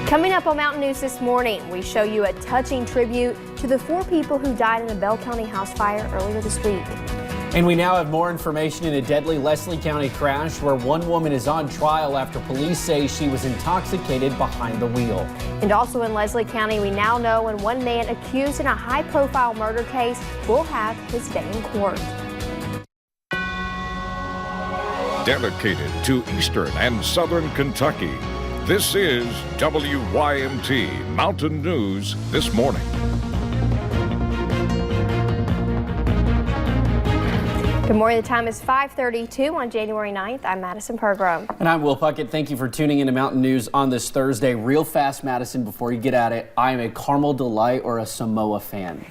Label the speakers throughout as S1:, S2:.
S1: Coming up on Mountain News this morning, we show you a touching tribute to the 4 people who died in a Bell County house fire earlier this week.
S2: And we now have more information in a deadly Leslie County crash where one woman is on trial after police say she was intoxicated behind the wheel.
S1: And also in Leslie County, we now know when one man accused in a high-profile murder case will have his day in court.
S3: Dedicated to Eastern and Southern Kentucky, this is WYMT Mountain News This Morning.
S1: Good morning. The time is 5:32 on January 9th. I'm Madison Pergram.
S2: And I'm Will Puckett. Thank you for tuning into Mountain News on this Thursday. Real fast, Madison, before you get at it, I am a Caramel Delight or a Samoa fan.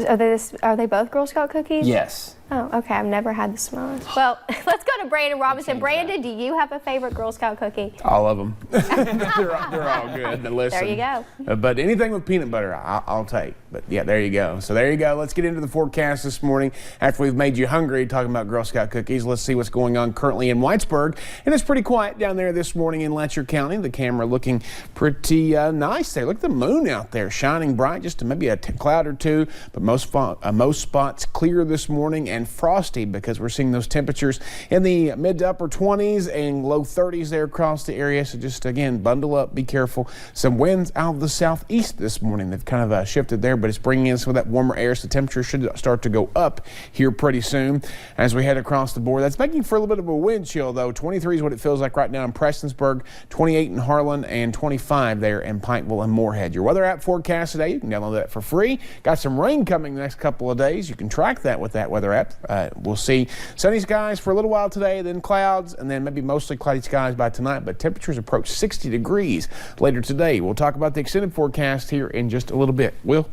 S1: Are they both Girl Scout cookies?
S2: Yes.
S1: Oh, okay. I've never had the Samoas. Well, let's go to Brandon Robinson. Brandon, do you have a favorite Girl Scout cookie?
S4: All of them. they're all good. Now, listen,
S1: there you go.
S4: But anything with peanut butter, I'll take. But yeah, there you go. So there you go. Let's get into the forecast this morning. After we've made you hungry talking about Girl Scout cookies, let's see what's going on currently in Whitesburg. And it's pretty quiet down there this morning in Letcher County. The camera looking pretty nice there. Look at the moon out there shining bright, just maybe a cloud or two. But most spots clear this morning and frosty because we're seeing those temperatures in the mid to upper 20s and low 30s there across the area. So just again, bundle up, be careful. Some winds out of the southeast this morning. They've kind of shifted there, but it's bringing in some of that warmer air, so the temperature should start to go up here pretty soon as we head across the board. That's making for a little bit of a wind chill, though. 23 is what it feels like right now in Prestonsburg, 28 in Harlan, and 25 there in Pikeville and Moorhead. Your weather app forecast today, you can download that for free. Got some rain coming the next couple of days. You can track that with that weather app. We'll see sunny skies for a little while today, then clouds, and then maybe mostly cloudy skies by tonight, but temperatures approach 60 degrees later today. We'll talk about the extended forecast here in just a little bit. Will?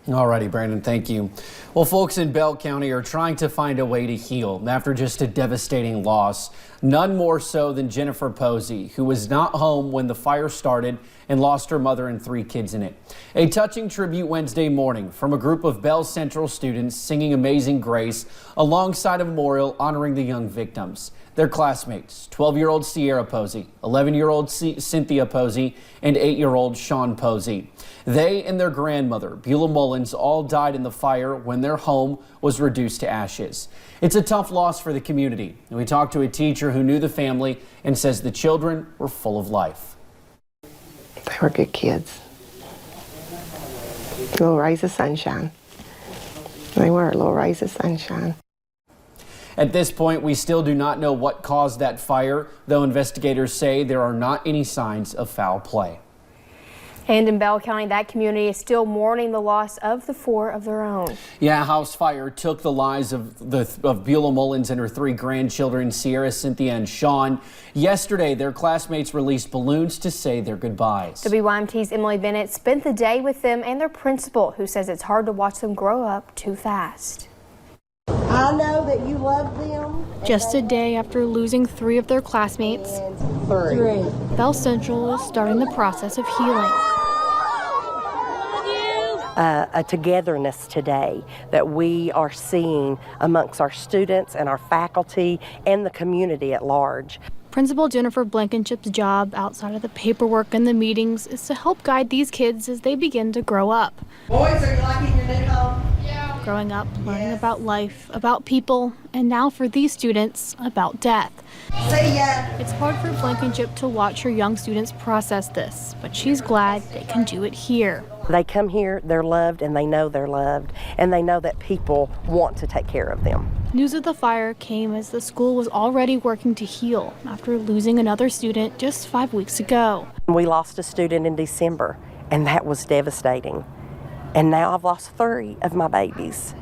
S2: Alrighty, Brandon, thank you. Well, folks in Bell County are trying to find a way to heal after just a devastating loss. None more so than Jennifer Posey, who was not home when the fire started and lost her mother and 3 kids in it. A touching tribute Wednesday morning from a group of Bell Central students singing Amazing Grace alongside a memorial honoring the young victims. Their classmates, 12-year-old Sierra Posey, 11-year-old Cynthia Posey, and 8-year-old Sean Posey. They and their grandmother, Beulah Mullins, all died in the fire when their home was reduced to ashes. It's a tough loss for the community. And we talked to a teacher who knew the family and says the children were full of life.
S5: They were good kids. Little rays of sunshine. They were little rays of sunshine.
S2: At this point, we still do not know what caused that fire, though investigators say there are not any signs of foul play.
S1: And in Bell County, that community is still mourning the loss of the 4 of their own. Yeah, a house fire took the lives of Beulah Mullins and her 3 grandchildren, Sierra, Cynthia, and Sean. Yesterday, their classmates released balloons to say their goodbyes. WYMT's Emily Bennett spent the day with them and their principal, who says it's hard to watch them grow up too fast.
S6: I know that you love them.
S7: Just a day after losing 3 of their classmates,
S6: 3.
S7: Bell Central is starting the process of healing.
S5: A togetherness today that we are seeing amongst our students and our faculty and the community at large.
S7: Principal Jennifer Blankenship's job outside of the paperwork and the meetings is to help guide these kids as they begin to grow up.
S6: Boys, are you liking your new home?
S7: Growing up, learning about life, about people, and now for these students, about death.
S6: See ya.
S7: It's hard for Blankenship to watch her young students process this, but she's glad they can do it here.
S5: They come here, they're loved, and they know they're loved, and they know that people want to take care of them.
S7: News of the fire came as the school was already working to heal after losing another student just 5 weeks ago.
S5: We lost a student in December, and that was devastating. And now I've lost 3 of my babies.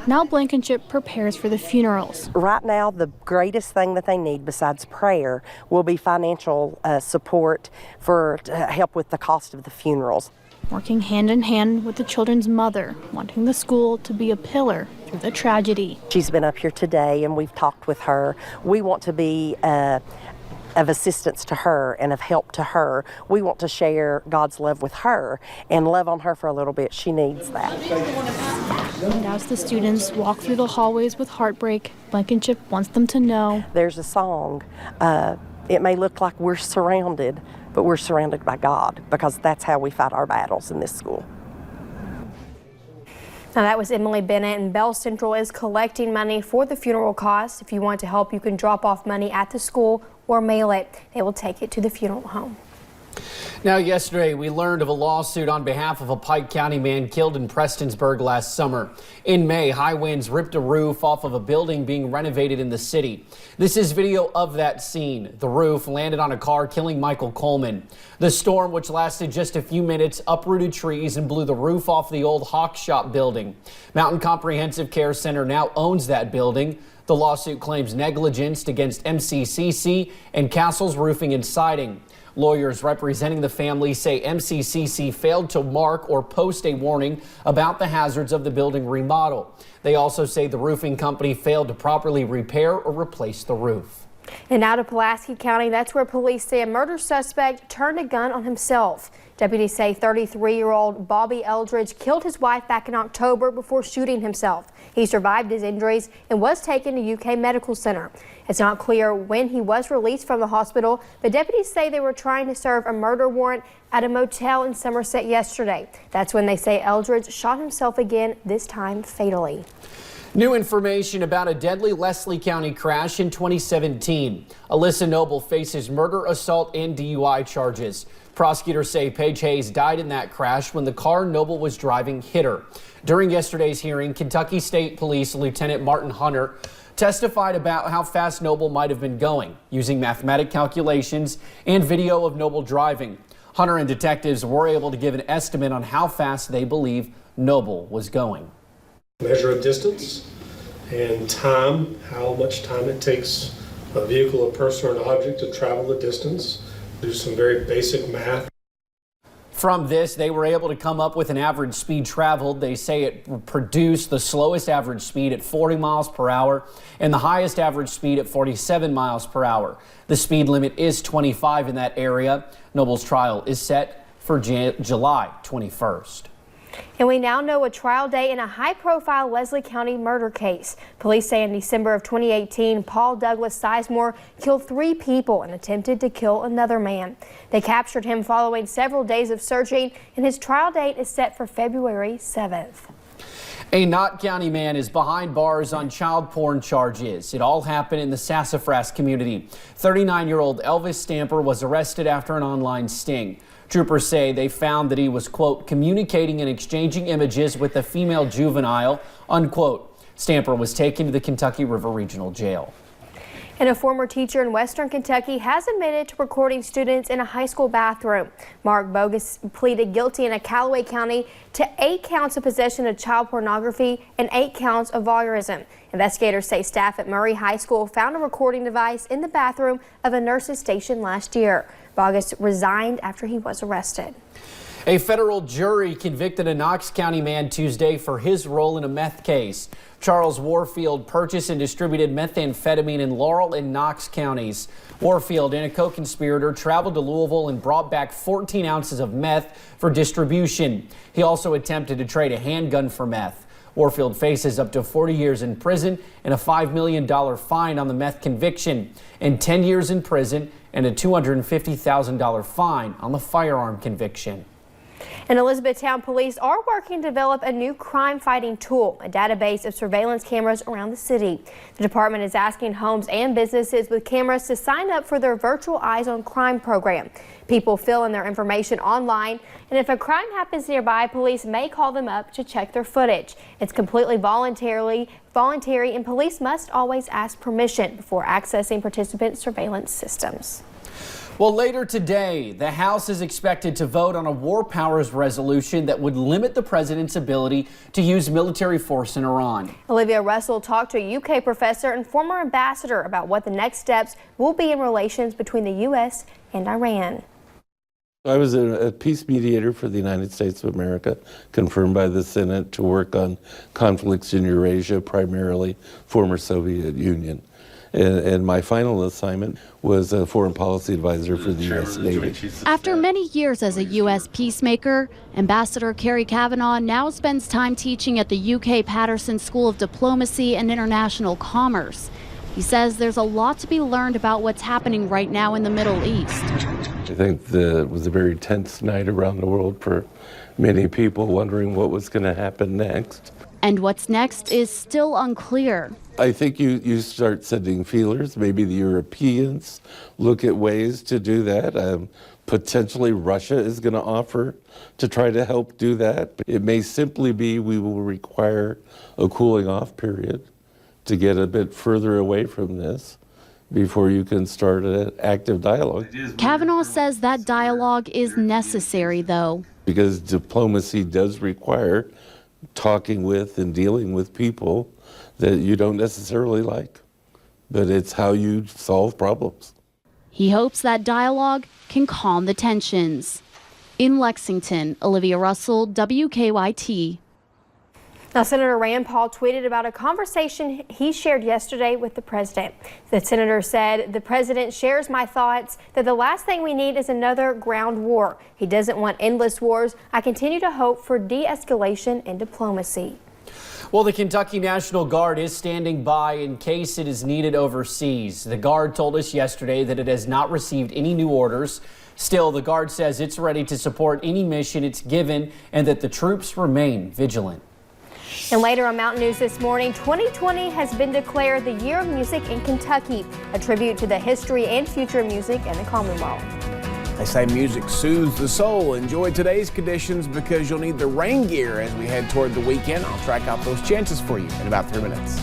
S7: Now Blankenship prepares for the funerals.
S5: Right now, the greatest thing that they need besides prayer will be financial support to help with the cost of the funerals.
S7: Working hand in hand with the children's mother, wanting the school to be a pillar through the tragedy.
S5: She's been up here today and we've talked with her. We want to be of assistance to her and of help to her. We want to share God's love with her and love on her for a little bit. She needs that.
S7: And as the students walk through the hallways with heartbreak, Blankenship wants them to know
S5: there's a song. It may look like we're surrounded, but we're surrounded by God, because that's how we fight our battles in this school.
S8: Now that was Emily Bennett, and Bell Central is collecting money for the funeral costs. If you want to help, you can drop off money at the school or mail it. They will take it to the funeral home.
S2: Now, yesterday, we learned of a lawsuit on behalf of a Pike County man killed in Prestonsburg last summer. In May, high winds ripped a roof off of a building being renovated in the city. This is video of that scene. The roof landed on a car, killing Michael Coleman. The storm, which lasted just a few minutes, uprooted trees and blew the roof off the old Hawk Shop building. Mountain Comprehensive Care Center now owns that building. The lawsuit claims negligence against MCCC and Castle's Roofing and Siding. Lawyers representing the family say MCCC failed to mark or post a warning about the hazards of the building remodel. They also say the roofing company failed to properly repair or replace the roof.
S8: And now to Pulaski County, that's where police say a murder suspect turned a gun on himself. Deputies say 33-year-old Bobby Eldridge killed his wife back in October before shooting himself. He survived his injuries and was taken to UK Medical Center. It's not clear when he was released from the hospital, but deputies say they were trying to serve a murder warrant at a motel in Somerset yesterday. That's when they say Eldridge shot himself again, this time fatally.
S2: New information about a deadly Leslie County crash in 2017. Alyssa Noble faces murder, assault, and DUI charges. Prosecutors say Paige Hayes died in that crash when the car Noble was driving hit her. During yesterday's hearing, Kentucky State Police Lieutenant Martin Hunter testified about how fast Noble might have been going, using mathematic calculations and video of Noble driving. Hunter and detectives were able to give an estimate on how fast they believe Noble was going.
S9: Measure of distance and time, how much time it takes a vehicle, a person, or an object to travel the distance. Do some very basic math.
S2: From this, they were able to come up with an average speed traveled. They say it produced the slowest average speed at 40 miles per hour and the highest average speed at 47 miles per hour. The speed limit is 25 in that area. Noble's trial is set for July 21st.
S8: And we now know a trial date in a high-profile Leslie County murder case. Police say in December of 2018, Paul Douglas Sizemore killed 3 people and attempted to kill another man. They captured him following several days of searching, and his trial date is set for February 7th.
S2: A Knott County man is behind bars on child porn charges. It all happened in the Sassafras community. 39-year-old Elvis Stamper was arrested after an online sting. Troopers say they found that he was, quote, communicating and exchanging images with a female juvenile, unquote. Stamper was taken to the Kentucky River Regional Jail.
S8: And a former teacher in Western Kentucky has admitted to recording students in a high school bathroom. Mark Bogus pleaded guilty in Callaway County to 8 counts of possession of child pornography and 8 counts of voyeurism. Investigators say staff at Murray High School found a recording device in the bathroom of a nurse's station last year. Bogus resigned after he was arrested.
S2: A federal jury convicted a Knox County man Tuesday for his role in a meth case. Charles Warfield purchased and distributed methamphetamine in Laurel and Knox counties. Warfield and a co-conspirator traveled to Louisville and brought back 14 ounces of meth for distribution. He also attempted to trade a handgun for meth. Warfield faces up to 40 years in prison and a $5 million fine on the meth conviction, and 10 years in prison and a $250,000 fine on the firearm conviction.
S8: And Elizabethtown police are working to develop a new crime-fighting tool, a database of surveillance cameras around the city. The department is asking homes and businesses with cameras to sign up for their virtual Eyes on Crime program. People fill in their information online, and if a crime happens nearby, police may call them up to check their footage. It's completely voluntary, and police must always ask permission before accessing participant surveillance systems.
S2: Well, later today, the House is expected to vote on a war powers resolution that would limit the president's ability to use military force in Iran.
S8: Olivia Russell talked to a UK professor and former ambassador about what the next steps will be in relations between the U.S. and Iran.
S10: I was a peace mediator for the United States of America, confirmed by the Senate to work on conflicts in Eurasia, primarily former Soviet Union. And my final assignment was a foreign policy advisor for the U.S. Navy.
S11: After many years as a U.S. peacemaker, Ambassador Kerry Kavanagh now spends time teaching at the UK Patterson School of Diplomacy and International Commerce. He says there's a lot to be learned about what's happening right now in the Middle East.
S10: I think it was a very tense night around the world for many people, wondering what was going to happen next.
S11: And what's next is still unclear.
S10: I think you start sending feelers. Maybe the Europeans look at ways to do that. Potentially Russia is going to offer to try to help do that. It may simply be we will require a cooling off period to get a bit further away from this before you can start an active dialogue.
S11: Kavanaugh says that dialogue is necessary, though.
S10: Because diplomacy does require talking with and dealing with people that you don't necessarily like, but it's how you solve problems.
S11: He hopes that dialogue can calm the tensions. In Lexington, Olivia Russell, WKYT.
S8: Now, Senator Rand Paul tweeted about a conversation he shared yesterday with the president. The senator said, "The president shares my thoughts that the last thing we need is another ground war. He doesn't want endless wars. I continue to hope for de-escalation and diplomacy."
S2: Well, the Kentucky National Guard is standing by in case it is needed overseas. The Guard told us yesterday that it has not received any new orders. Still, the Guard says it's ready to support any mission it's given and that the troops remain vigilant.
S8: And later on Mountain News this morning, 2020 has been declared the Year of Music in Kentucky, a tribute to the history and future of music in the Commonwealth.
S4: They say music soothes the soul. Enjoy today's conditions because you'll need the rain gear as we head toward the weekend. I'll track out those chances for you in about 3 minutes.